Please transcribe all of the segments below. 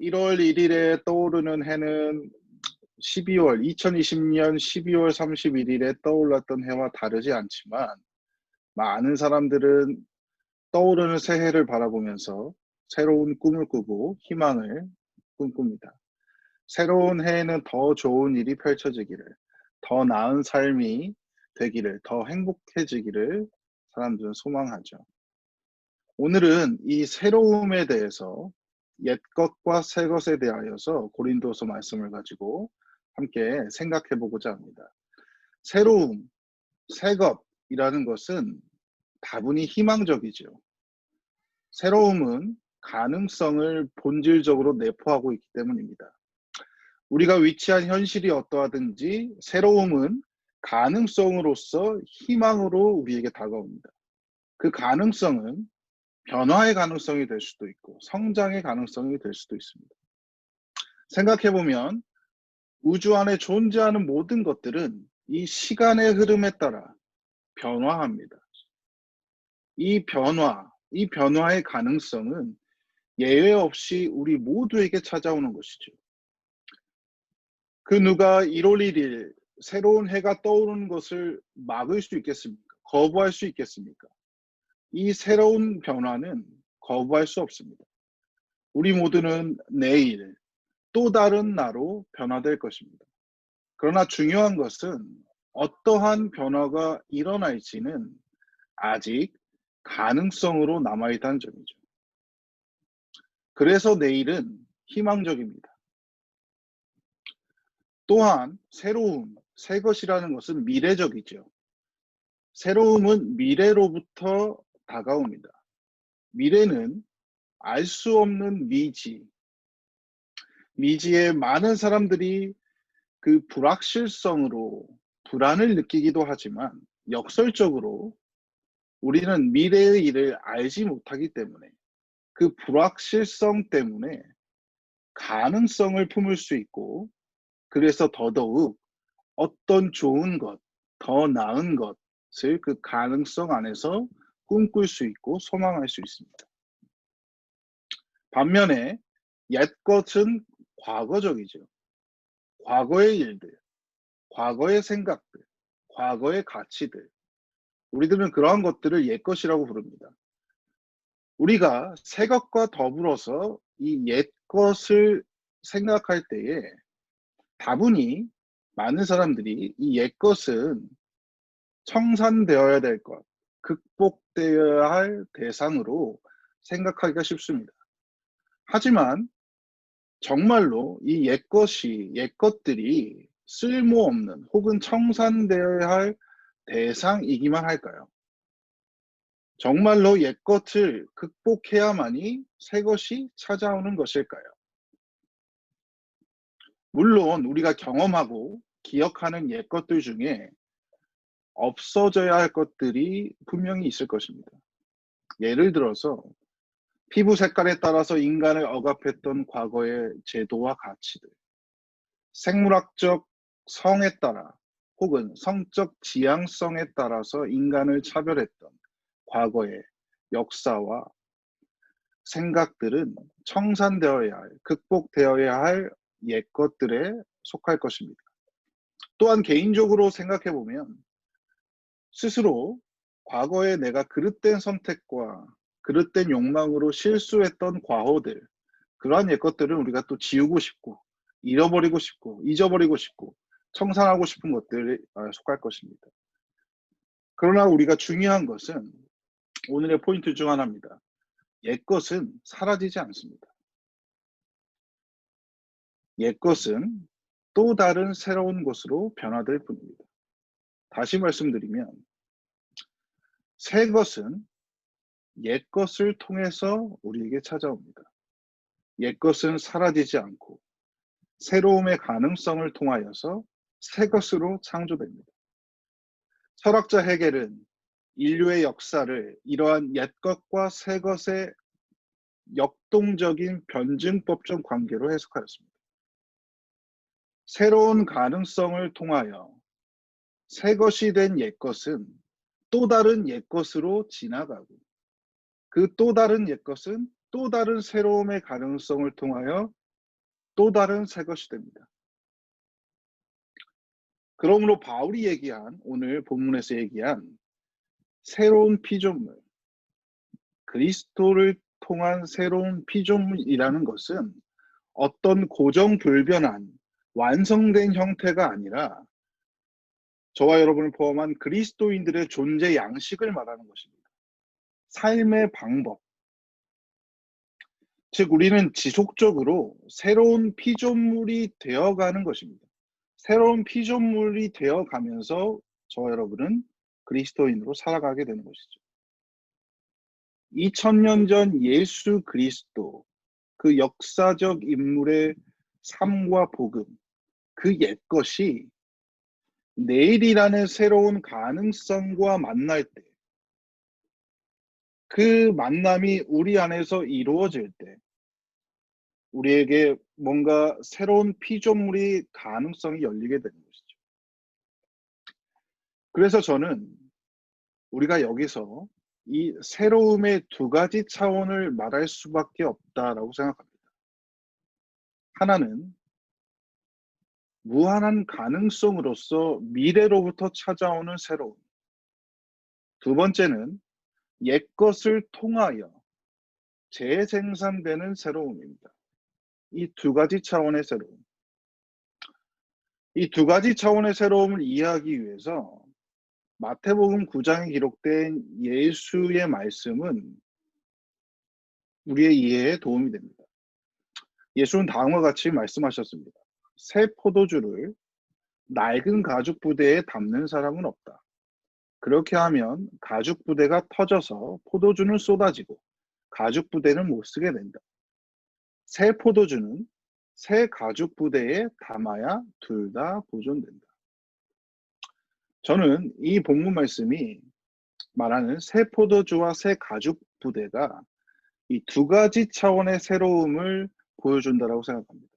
1월 1일에 떠오르는 해는 2020년 12월 31일에 떠올랐던 해와 다르지 않지만 많은 사람들은 떠오르는 새해를 바라보면서 새로운 꿈을 꾸고 희망을 꿈꿉니다. 새로운 해에는 더 좋은 일이 펼쳐지기를, 더 나은 삶이 되기를, 더 행복해지기를 사람들은 소망하죠. 오늘은 이 새로움에 대해서 옛것과 새것에 대하여서 고린도서 말씀을 가지고 함께 생각해 보고자 합니다. 새로움, 새것이라는 것은 다분히 희망적이죠. 새로움은 가능성을 본질적으로 내포하고 있기 때문입니다. 우리가 위치한 현실이 어떠하든지 새로움은 가능성으로서 희망으로 우리에게 다가옵니다. 그 가능성은 변화의 가능성이 될 수도 있고 성장의 가능성이 될 수도 있습니다. 생각해 보면 우주 안에 존재하는 모든 것들은 이 시간의 흐름에 따라 변화합니다. 이 변화의 가능성은 예외 없이 우리 모두에게 찾아오는 것이죠. 그 누가 1월 1일 새로운 해가 떠오르는 것을 막을 수 있겠습니까? 거부할 수 있겠습니까? 이 새로운 변화는 거부할 수 없습니다. 우리 모두는 내일 또 다른 나로 변화될 것입니다. 그러나 중요한 것은 어떠한 변화가 일어날지는 아직 가능성으로 남아있다는 점이죠. 그래서 내일은 희망적입니다. 또한 새로움, 새 것이라는 것은 미래적이죠. 새로움은 미래로부터 다가옵니다. 미래는 알 수 없는 미지에 많은 사람들이 그 불확실성으로 불안을 느끼기도 하지만 역설적으로 우리는 미래의 일을 알지 못하기 때문에 그 불확실성 때문에 가능성을 품을 수 있고 그래서 더더욱 어떤 좋은 것, 더 나은 것을 그 가능성 안에서 꿈꿀 수 있고 소망할 수 있습니다. 반면에 옛것은 과거적이죠. 과거의 일들, 과거의 생각들, 과거의 가치들. 우리들은 그러한 것들을 옛것이라고 부릅니다. 우리가 새것과 더불어서 이 옛것을 생각할 때에 다분히 많은 사람들이 이 옛것은 청산되어야 될 것, 극복되어야 할 대상으로 생각하기가 쉽습니다. 하지만 정말로 이 옛것들이 쓸모없는 혹은 청산되어야 할 대상이기만 할까요? 정말로 옛것을 극복해야만이 새것이 찾아오는 것일까요? 물론 우리가 경험하고 기억하는 옛것들 중에 없어져야 할 것들이 분명히 있을 것입니다. 예를 들어서 피부 색깔에 따라서 인간을 억압했던 과거의 제도와 가치들, 생물학적 성에 따라 혹은 성적 지향성에 따라서 인간을 차별했던 과거의 역사와 생각들은 청산되어야 할, 극복되어야 할 옛것들에 속할 것입니다. 또한 개인적으로 생각해 보면 스스로 과거에 내가 그릇된 선택과 그릇된 욕망으로 실수했던 과거들, 그러한 옛것들은 우리가 또 지우고 싶고 잃어버리고 싶고 잊어버리고 싶고 청산하고 싶은 것들에 속할 것입니다. 그러나 우리가 중요한 것은 오늘의 포인트 중 하나입니다. 옛것은 사라지지 않습니다. 옛것은 또 다른 새로운 것으로 변화될 뿐입니다. 다시 말씀드리면 새 것은 옛것을 통해서 우리에게 찾아옵니다. 옛것은 사라지지 않고 새로움의 가능성을 통하여서 새 것으로 창조됩니다. 철학자 헤겔은 인류의 역사를 이러한 옛것과 새것의 역동적인 변증법적 관계로 해석하였습니다. 새로운 가능성을 통하여 새 것이 된 옛것은 또 다른 옛것으로 지나가고 그 또 다른 옛것은 또 다른 새로움의 가능성을 통하여 또 다른 새 것이 됩니다. 그러므로 바울이 얘기한, 오늘 본문에서 얘기한 새로운 피조물, 그리스도를 통한 새로운 피조물이라는 것은 어떤 고정불변한 완성된 형태가 아니라 저와 여러분을 포함한 그리스도인들의 존재 양식을 말하는 것입니다. 삶의 방법. 즉, 우리는 지속적으로 새로운 피조물이 되어가는 것입니다. 새로운 피조물이 되어가면서 저와 여러분은 그리스도인으로 살아가게 되는 것이죠. 2000년 전 예수 그리스도, 그 역사적 인물의 삶과 복음, 그 옛것이 내일이라는 새로운 가능성과 만날 때, 그 만남이 우리 안에서 이루어질 때, 우리에게 뭔가 새로운 피조물이 가능성이 열리게 되는 것이죠. 그래서 저는 우리가 여기서 이 새로움의 두 가지 차원을 말할 수밖에 없다라고 생각합니다. 하나는 무한한 가능성으로서 미래로부터 찾아오는 새로움. 두 번째는 옛것을 통하여 재생산되는 새로움입니다. 이 두 가지 차원의 새로움. 이 두 가지 차원의 새로움을 이해하기 위해서 마태복음 9장에 기록된 예수의 말씀은 우리의 이해에 도움이 됩니다. 예수는 다음과 같이 말씀하셨습니다. 새 포도주를 낡은 가죽 부대에 담는 사람은 없다. 그렇게 하면 가죽 부대가 터져서 포도주는 쏟아지고 가죽 부대는 못 쓰게 된다. 새 포도주는 새 가죽 부대에 담아야 둘 다 보존된다. 저는 이 본문 말씀이 말하는 새 포도주와 새 가죽 부대가 이 두 가지 차원의 새로움을 보여준다고 생각합니다.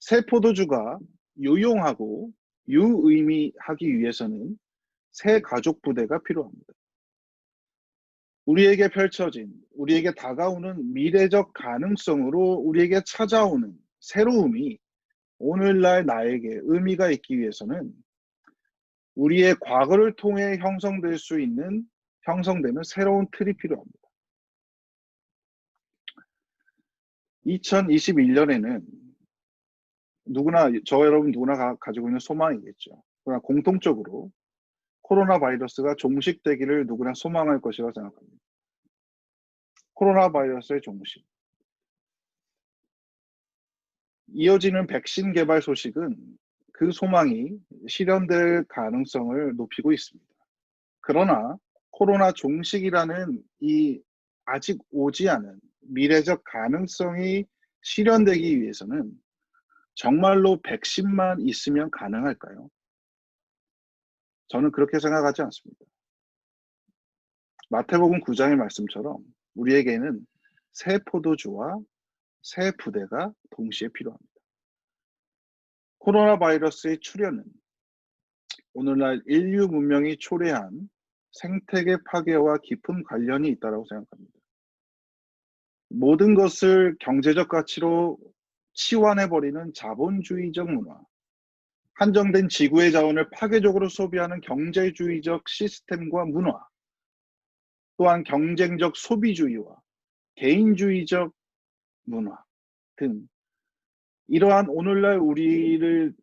새 포도주가 유용하고 유의미하기 위해서는 새 가죽 부대가 필요합니다. 우리에게 펼쳐진, 우리에게 다가오는 미래적 가능성으로 우리에게 찾아오는 새로움이 오늘날 나에게 의미가 있기 위해서는 우리의 과거를 통해 형성될 수 있는, 형성되는 새로운 틀이 필요합니다. 2021년에는 누구나, 저 여러분 누구나 가지고 있는 소망이겠죠. 그러나 공통적으로 코로나 바이러스가 종식되기를 누구나 소망할 것이라고 생각합니다. 코로나 바이러스의 종식. 이어지는 백신 개발 소식은 그 소망이 실현될 가능성을 높이고 있습니다. 그러나 코로나 종식이라는 이 아직 오지 않은 미래적 가능성이 실현되기 위해서는 정말로 백신만 있으면 가능할까요? 저는 그렇게 생각하지 않습니다. 마태복음 9장의 말씀처럼 우리에게는 새 포도주와 새 부대가 동시에 필요합니다. 코로나 바이러스의 출현은 오늘날 인류 문명이 초래한 생태계 파괴와 깊은 관련이 있다고 생각합니다. 모든 것을 경제적 가치로 치환해버리는 자본주의적 문화, 한정된 지구의 자원을 파괴적으로 소비하는 경제주의적 시스템과 문화, 또한 경쟁적 소비주의와 개인주의적 문화 등 이러한 오늘날 우리의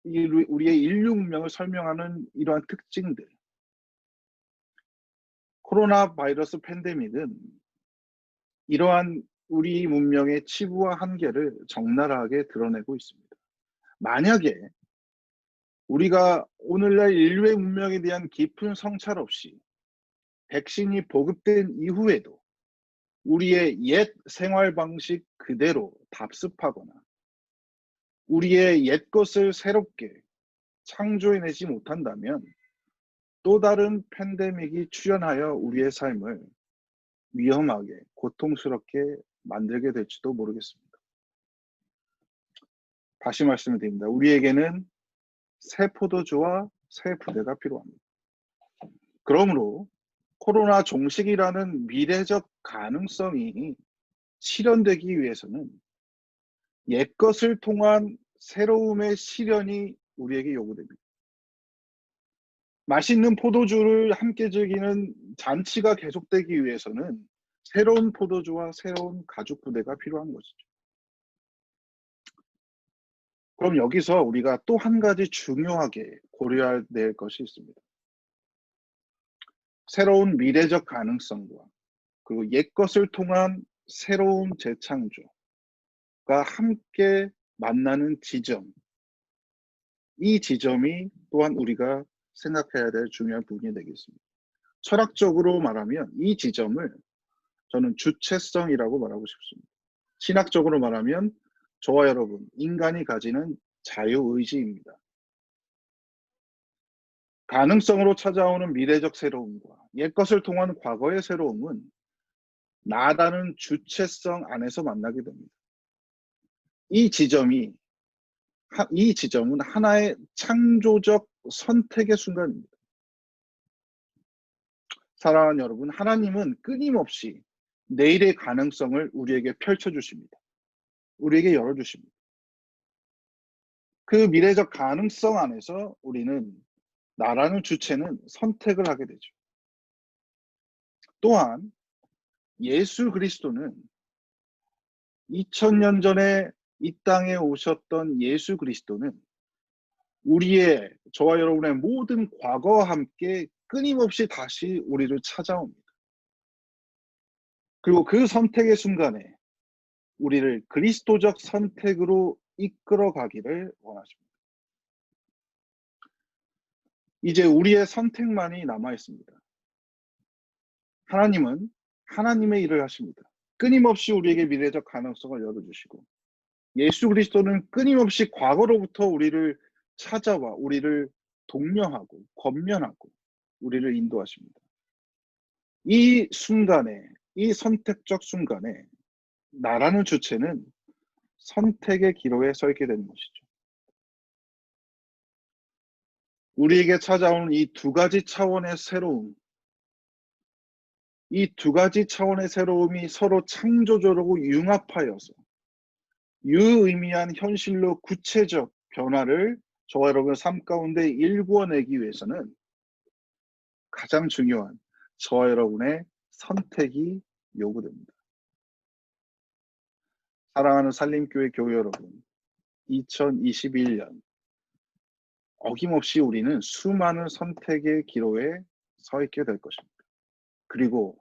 인류 문명을 설명하는 이러한 특징들, 코로나 바이러스 팬데믹은 이러한 우리 문명의 치부와 한계를 적나라하게 드러내고 있습니다. 만약에 우리가 오늘날 인류의 문명에 대한 깊은 성찰 없이 백신이 보급된 이후에도 우리의 옛 생활 방식 그대로 답습하거나 우리의 옛 것을 새롭게 창조해내지 못한다면 또 다른 팬데믹이 출현하여 우리의 삶을 위험하게 고통스럽게 만들게 될지도 모르겠습니다. 다시 말씀을 드립니다. 우리에게는 새 포도주와 새 부대가 필요합니다. 그러므로 코로나 종식이라는 미래적 가능성이 실현되기 위해서는 옛것을 통한 새로움의 실현이 우리에게 요구됩니다. 맛있는 포도주를 함께 즐기는 잔치가 계속되기 위해서는 새로운 포도주와 새로운 가죽 부대가 필요한 것이죠. 그럼 여기서 우리가 또 한 가지 중요하게 고려해야 될 것이 있습니다. 새로운 미래적 가능성과 그리고 옛것을 통한 새로운 재창조가 함께 만나는 지점, 이 지점이 또한 우리가 생각해야 될 중요한 부분이 되겠습니다. 철학적으로 말하면 이 지점을 저는 주체성이라고 말하고 싶습니다. 신학적으로 말하면 저와 여러분, 인간이 가지는 자유의지입니다. 가능성으로 찾아오는 미래적 새로움과 옛것을 통한 과거의 새로움은 나라는 주체성 안에서 만나게 됩니다. 이 지점은 하나의 창조적 선택의 순간입니다. 사랑하는 여러분, 하나님은 끊임없이 내일의 가능성을 우리에게 펼쳐주십니다. 우리에게 열어주십니다. 그 미래적 가능성 안에서 우리는 나라는 주체는 선택을 하게 되죠. 또한 예수 그리스도는 2000년 전에 이 땅에 오셨던 예수 그리스도는 저와 여러분의 모든 과거와 함께 끊임없이 다시 우리를 찾아옵니다. 그리고 그 선택의 순간에 우리를 그리스도적 선택으로 이끌어 가기를 원하십니다. 이제 우리의 선택만이 남아 있습니다. 하나님은 하나님의 일을 하십니다. 끊임없이 우리에게 미래적 가능성을 열어주시고 예수 그리스도는 끊임없이 과거로부터 우리를 찾아와 우리를 독려하고 권면하고 우리를 인도하십니다. 이 순간에, 이 선택적 순간에 나라는 주체는 선택의 기로에 서 있게 되는 것이죠. 우리에게 찾아오는 이 두 가지 차원의 새로움, 이 두 가지 차원의 새로움이 서로 창조적으로 융합하여서 유의미한 현실로 구체적 변화를 저와 여러분의 삶 가운데 일구어내기 위해서는 가장 중요한 저와 여러분의 선택이 요구됩니다. 사랑하는 살림교회 교회 여러분, 2021년 어김없이 우리는 수많은 선택의 기로에 서 있게 될 것입니다. 그리고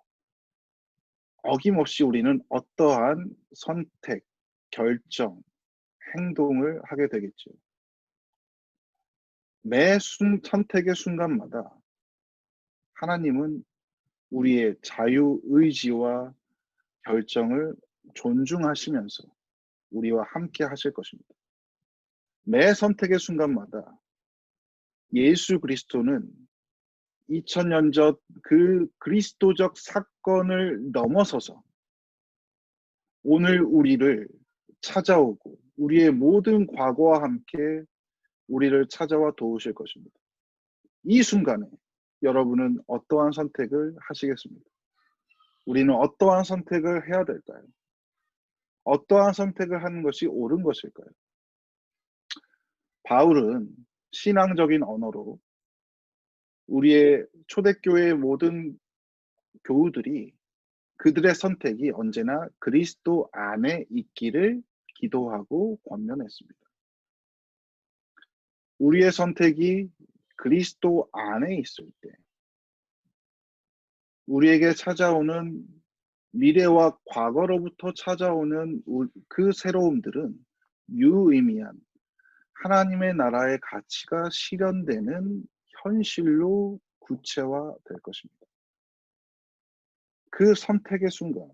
어김없이 우리는 어떠한 선택, 결정, 행동을 하게 되겠죠. 선택의 순간마다 하나님은 우리의 자유의지와 결정을 존중하시면서 우리와 함께 하실 것입니다. 매 선택의 순간마다 예수 그리스도는 2000년 전 그 그리스도적 사건을 넘어서서 오늘 우리를 찾아오고 우리의 모든 과거와 함께 우리를 찾아와 도우실 것입니다. 이 순간에 여러분은 어떠한 선택을 하시겠습니까? 우리는 어떠한 선택을 해야 될까요? 어떠한 선택을 하는 것이 옳은 것일까요? 바울은 신앙적인 언어로 우리의 초대교회의 모든 교우들이 그들의 선택이 언제나 그리스도 안에 있기를 기도하고 권면했습니다. 우리의 선택이 그리스도 안에 있을 때 우리에게 찾아오는 미래와 과거로부터 찾아오는 그 새로움들은 유의미한 하나님의 나라의 가치가 실현되는 현실로 구체화될 것입니다. 그 선택의 순간,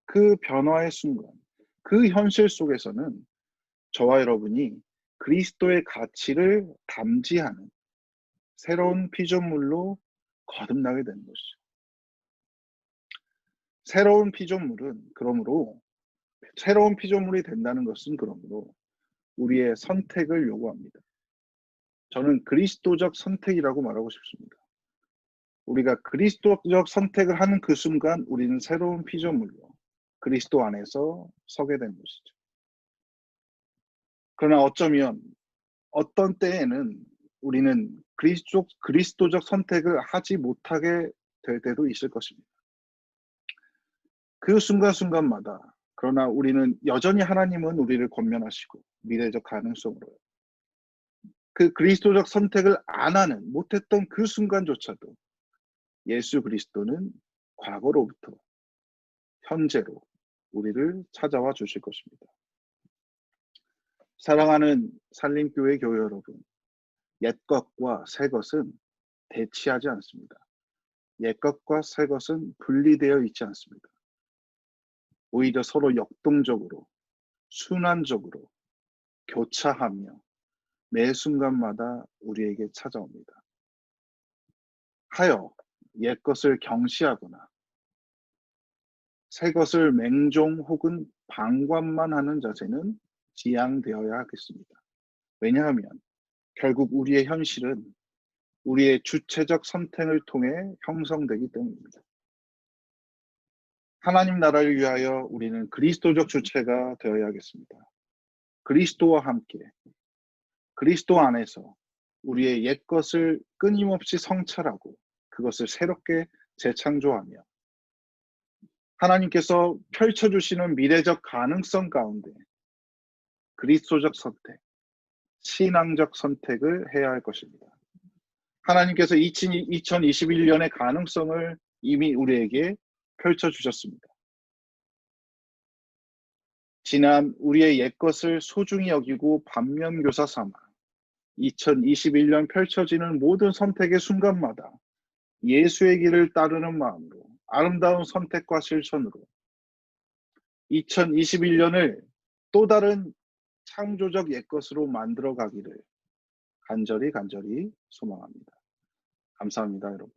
그 변화의 순간, 그 현실 속에서는 저와 여러분이 그리스도의 가치를 담지하는 새로운 피조물로 거듭나게 되는 것이죠. 새로운 피조물이 된다는 것은 그러므로 우리의 선택을 요구합니다. 저는 그리스도적 선택이라고 말하고 싶습니다. 우리가 그리스도적 선택을 하는 그 순간 우리는 새로운 피조물로 그리스도 안에서 서게 된 것이죠. 그러나 어쩌면 어떤 때에는 우리는 그리스도적 선택을 하지 못하게 될 때도 있을 것입니다. 그 순간순간마다 그러나 우리는 여전히 하나님은 우리를 권면하시고 미래적 가능성으로 그 그리스도적 선택을 안 하는 못했던 그 순간조차도 예수 그리스도는 과거로부터 현재로 우리를 찾아와 주실 것입니다. 사랑하는 산림교회 교회 여러분, 옛것과 새것은 대치하지 않습니다. 옛것과 새것은 분리되어 있지 않습니다. 오히려 서로 역동적으로, 순환적으로 교차하며 매 순간마다 우리에게 찾아옵니다. 하여 옛것을 경시하거나 새것을 맹종 혹은 방관만 하는 자세는 지양되어야 하겠습니다. 왜냐하면 결국 우리의 현실은 우리의 주체적 선택을 통해 형성되기 때문입니다. 하나님 나라를 위하여 우리는 그리스도적 주체가 되어야 하겠습니다. 그리스도와 함께, 그리스도 안에서 우리의 옛것을 끊임없이 성찰하고 그것을 새롭게 재창조하며 하나님께서 펼쳐주시는 미래적 가능성 가운데 그리스도적 선택, 신앙적 선택을 해야 할 것입니다. 하나님께서 2021년의 가능성을 이미 우리에게 펼쳐주셨습니다. 지난 우리의 옛것을 소중히 여기고 반면교사 삼아 2021년 펼쳐지는 모든 선택의 순간마다 예수의 길을 따르는 마음으로 아름다운 선택과 실천으로 2021년을 또 다른 창조적 옛것으로 만들어 가기를 간절히 소망합니다. 감사합니다, 여러분.